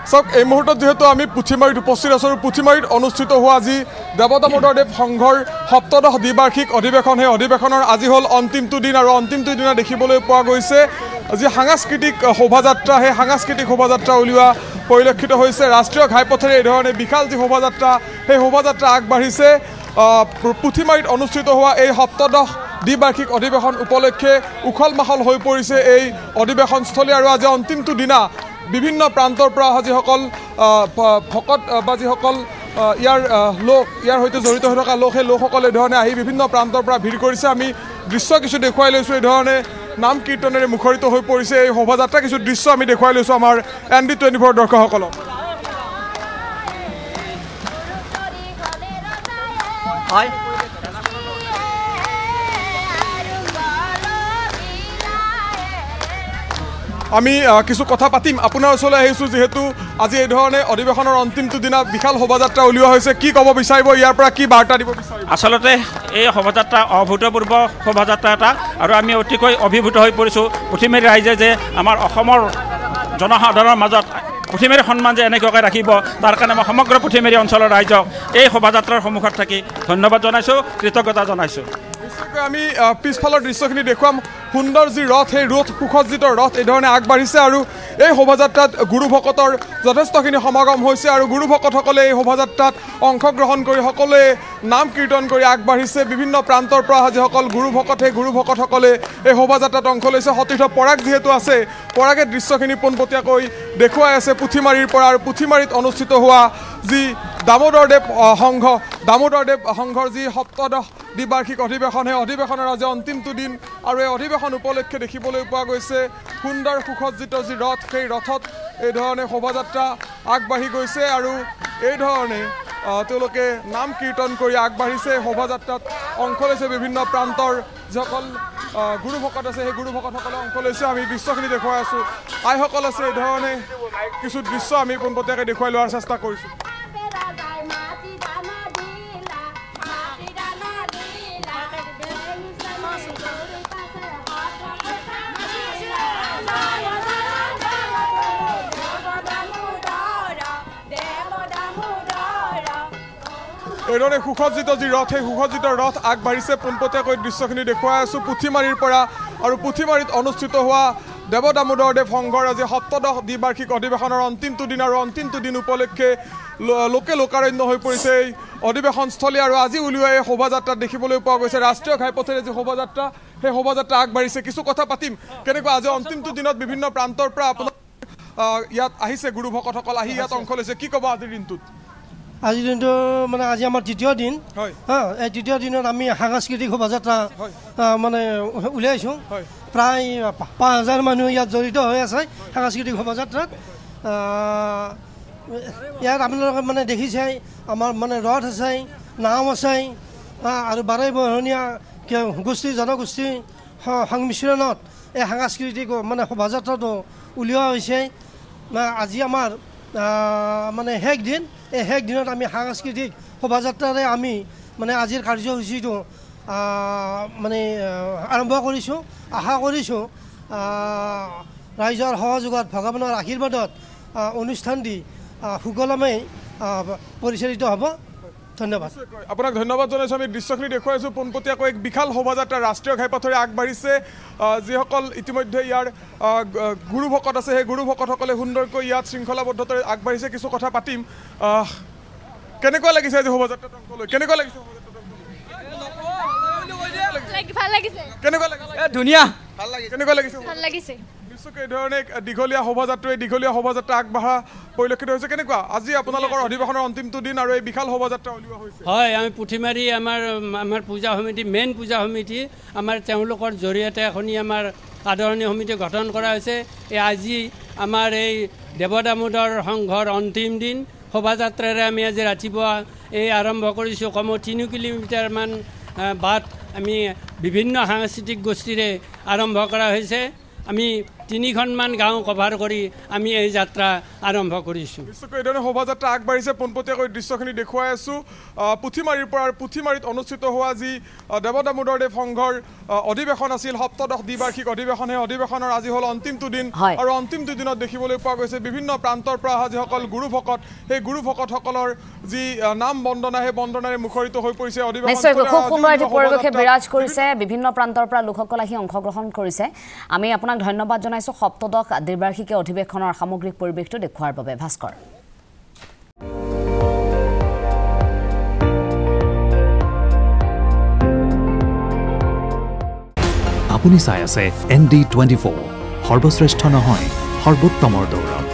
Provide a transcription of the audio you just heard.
চাওক এই মুহূৰ্তত যেহেতু আমি পুথিমাৰীত উপস্থিত আছোঁ পুথিমাৰীত অনুষ্ঠিত হোৱা আজি দেৱদামোদৰদেৱ সংঘৰ সপ্তদশ দ্বিবাৰ্ষিক অধিৱেশন সেই অধিৱেশনৰ আজি হ'ল অন্তিমটো দিন আৰু অন্তিমটো দিনা দেখিবলৈ পোৱা গৈছে যি সাংস্কৃতিক শোভাযাত্ৰা সেই সাংস্কৃতিক শোভাযাত্ৰা উলিওৱা পৰিলক্ষিত হৈছে ৰাষ্ট্ৰীয় ঘাইপথেৰে এই ধৰণে বিশাল যি শোভাযাত্ৰা সেই শোভাযাত্ৰা আগবাঢ়িছে পুথিমাৰীত অনুষ্ঠিত হোৱা এই সপ্তদশ দ্বিবাৰ্ষিক অধিৱেশন উপলক্ষে উখল মাখল হৈ পৰিছে এই অধিৱেশনস্থলী আৰু আজি অন্তিমটো দিনা বিভিন্ন প্ৰান্তৰ পৰা যিসকল ভকত বা যিসকল ইয়াৰ সৈতে জড়িত হৈ থকা লোক সেই লোকসকলে এই ধৰণে আহি বিভিন্ন প্ৰান্তৰ পৰা ভিৰ কৰিছে আমি দৃশ্য কিছু দেখুৱাই লৈছোঁ এই ধৰণে নাম কীৰ্তনেৰে মুখৰিত হৈ পৰিছে এই শোভাযাত্ৰা কিছু দৃশ্য আমি দেখুৱাই লৈছোঁ আমাৰ ND24 দৰ্শকসকলক হয় আমি কিছু কথা পাতিম আপোনাৰ ওচৰলৈ আহিছোঁ যেহেতু আজি এই ধৰণে অধিৱেশনৰ অন্তিমটো দিনা বিশাল শোভাযাত্ৰা উলিওৱা হৈছে কি ক'ব বিচাৰিব ইয়াৰ পৰা কি বাৰ্তা দিব বিচাৰিব আচলতে এই শোভাযাত্ৰা অভূতপূৰ্ব শোভাযাত্ৰা এটা আৰু আমি অতিকৈ অভিভূত হৈ পৰিছোঁ পুথিমাৰী ৰাইজে যে আমাৰ অসমৰ জনসাধাৰণৰ মাজত পুথিমাৰী সন্মান যে এনেকুৱাকৈ ৰাখিব তাৰ কাৰণে মই সমগ্ৰ পুথিমাৰী অঞ্চলৰ ৰাইজক এই শোভাযাত্ৰাৰ সন্মুখত থাকি ধন্যবাদ জনাইছোঁ কৃতজ্ঞতা জনাইছোঁ আমি পিছফালৰ দৃশ্যখিনি দেখুৱাম সুন্দৰ যি ৰথ সেই সুসজ্জিত ৰথ এই ধৰণে আগবাঢ়িছে আৰু এই শোভাযাত্ৰাত গুৰু ভকতৰ যথেষ্টখিনি সমাগম হৈছে আৰু গুৰু ভকতসকলে এই শোভাযাত্ৰাত অংশগ্ৰহণ কৰি সকলোৱে নাম কীৰ্তন কৰি আগবাঢ়িছে বিভিন্ন প্ৰান্তৰ পৰা যিসকল গুৰু ভকত সেই গুৰু ভকতসকলে এই শোভাযাত্ৰাত অংশ লৈছে সতীৰ্থ পৰাগ যিহেতু আছে পৰাগে দৃশ্যখিনি পোনপটীয়াকৈ দেখুৱাই আছে পুথিমাৰীৰ পৰা আৰু পুথিমাৰীত অনুষ্ঠিত হোৱা যি দামোদৰদেৱ সংঘৰ যি সপ্তদশ দ্বিবাৰ্ষিক অধিৱেশন সেই অধিৱেশনৰ আজি অন্তিমটো দিন আৰু এই অধিৱেশন উপলক্ষে দেখিবলৈ পোৱা গৈছে সুন্দৰ সুসজ্জিত যি ৰথ সেই ৰথত এই ধৰণে শোভাযাত্ৰা আগবাঢ়ি গৈছে আৰু এই ধৰণে তেওঁলোকে নাম কীৰ্তন কৰি আগবাঢ়িছে শোভাযাত্ৰাত অংশ লৈছে বিভিন্ন প্ৰান্তৰ যিসকল গুৰু ভকত আছে সেই গুৰু ভকতসকলে অংশ লৈছে আমি দৃশ্যখিনি দেখুৱাই আছোঁ আইসকল আছে এই ধৰণে কিছু দৃশ্য আমি পোনপটীয়াকৈ দেখুৱাই লোৱাৰ চেষ্টা কৰিছোঁ এইদৰে সুসজ্জিত যি ৰথ সেই সুসজ্জিত ৰথ আগবাঢ়িছে পোনপটীয়াকৈ দৃশ্যখিনি দেখুৱাই আছোঁ পুথিমাৰীৰ পৰা আৰু পুথিমাৰীত অনুষ্ঠিত হোৱা দেৱদামোদৰদেৱ সংঘৰ আজি সপ্তদশ দ্বিবাৰ্ষিক অধিৱেশনৰ অন্তিমটো দিন আৰু অন্তিমটো দিন উপলক্ষে লোকে লোকাৰণ্য হৈ পৰিছে এই অধিৱেশনস্থলী আৰু আজি উলিওৱা এই শোভাযাত্ৰাত দেখিবলৈ পোৱা গৈছে ৰাষ্ট্ৰীয় ঘাইপথেৰে যি শোভাযাত্ৰা সেই শোভাযাত্ৰা আগবাঢ়িছে কিছু কথা পাতিম কেনেকুৱা আজি অন্তিমটো দিনত বিভিন্ন প্ৰান্তৰ পৰা আপোনাৰ ইয়াত আহিছে গুৰু ভকতসকল আহি ইয়াত অংশ লৈছে কি ক'ব আজিৰ দিনটোত আজিৰ দিনটো মানে আজি আমাৰ তৃতীয় দিন এই তৃতীয় দিনত আমি সাংস্কৃতিক শোভাযাত্ৰা মানে উলিয়াইছোঁ প্ৰায় 5000 মানুহ ইয়াত জড়িত হৈ আছে সাংস্কৃতিক শোভাযাত্ৰাত ইয়াত আপোনালোকে মানে দেখিছে আমাৰ মানে ৰথ আছে নাম আছে আৰু বাৰে বৰণীয়া গোষ্ঠী জনগোষ্ঠী সংমিশ্ৰণত এই সাংস্কৃতিক মানে শোভাযাত্ৰাটো উলিওৱা হৈছে আজি আমাৰ মানে শেষ দিন এই শেষ দিনত আমি সাংস্কৃতিক শোভাযাত্ৰাৰে আমি মানে আজিৰ কাৰ্যসূচীটো মানে আৰম্ভ কৰিছোঁ আশা কৰিছোঁ ৰাইজৰ সহযোগত ভগৱানৰ আশীৰ্বাদত অনুষ্ঠানটি সুকলমে পৰিচালিত হ'ব ধন্যবাদ আপোনাক ধন্যবাদ জনাইছোঁ আমি দৃশ্যখিনি দেখুৱাইছোঁ পোনপটীয়াকৈ এক বিশাল শোভাযাত্ৰা ৰাষ্ট্ৰীয় ঘাইপথেৰে আগবাঢ়িছে যিসকল ইতিমধ্যে ইয়াৰ গুৰু ভকত আছে সেই গুৰু ভকতসকলে সুন্দৰকৈ ইয়াত শৃংখলাবদ্ধতাৰে আগবাঢ়িছে কিছু কথা পাতিম কেনেকুৱা লাগিছে আজি শোভাযাত্ৰাত অংশ লৈ কেনেকুৱা লাগিছে এই ধৰণে দীঘলীয়া শোভাযাত্ৰা আগবঢ়া পৰিলক্ষিত হৈছে কেনেকুৱা আজি আপোনালোকৰ অধিৱেশনৰ অন্তিমটো দিন আৰু এই বিশাল শোভাযাত্ৰা উলিওৱা হৈছে হয় আমি পুথিমাৰী আমাৰ পূজা সমিতি মেইন পূজা সমিতি আমাৰ তেওঁলোকৰ জৰিয়তে এখনি আমাৰ আদৰণি সমিতি গঠন কৰা হৈছে আজি আমাৰ এই দেৱদামোদৰ সংঘৰ অন্তিম দিন শোভাযাত্ৰাৰে আমি আজি ৰাতিপুৱা এই আৰম্ভ কৰিছোঁ কমেও 3 কিলোমিটাৰমান বাট আমি বিভিন্ন সাংস্কৃতিক গোষ্ঠীৰে আৰম্ভ কৰা হৈছে আমি 3খনমান গাঁও কভাৰ কৰি আমি এই যাত্ৰা আৰম্ভ কৰিছোঁ। নিশ্চয়কৈ এইধৰণে শোভাযাত্ৰা আগবাঢ়িছে। পোনপটীয়াকৈ দৃশ্যখিনি দেখুৱাই আছোঁ পুথিমাৰীৰ পৰা। আৰু পুথিমাৰীত অনুষ্ঠিত হোৱা যি দেৱ দামোদৰদেৱ সংঘৰ অধিৱেশন আছিল, ৭ম দ্বিবাৰ্ষিক অধিৱেশন, সেই অধিৱেশনৰ আজি হ'ল অন্তিমটো দিন। আৰু অন্তিমটো দিনত দেখিবলৈ পোৱা গৈছে বিভিন্ন প্ৰান্তৰ পৰা অহা যিসকল গুৰু ভকত, সেই গুৰু ভকতসকলৰ যি নাম বন্দনা, সেই বন্দনাৰে মুখৰিত হৈ পৰিছে অধিৱেশন। নিশ্চয়কৈ খুব সুন্দৰ এটি পৰিৱেশে বিৰাজ কৰিছে। বিভিন্ন প্ৰান্তৰ পৰা লোকসকল আহি অংশগ্ৰহণ কৰিছে। আমি আপোনাক ধন্যবাদ জনাইছোঁ ৭ম দ্বিবাৰ্ষিকী অধিৱেশনৰ সামগ্ৰিক পৰিৱেশটো দেখুৱাৰ বাবে। ভাস্কৰ, আপুনি চাই আছে ND24, সৰ্বশ্ৰেষ্ঠ নহয় সৰ্বোত্তমৰ দৌৰ।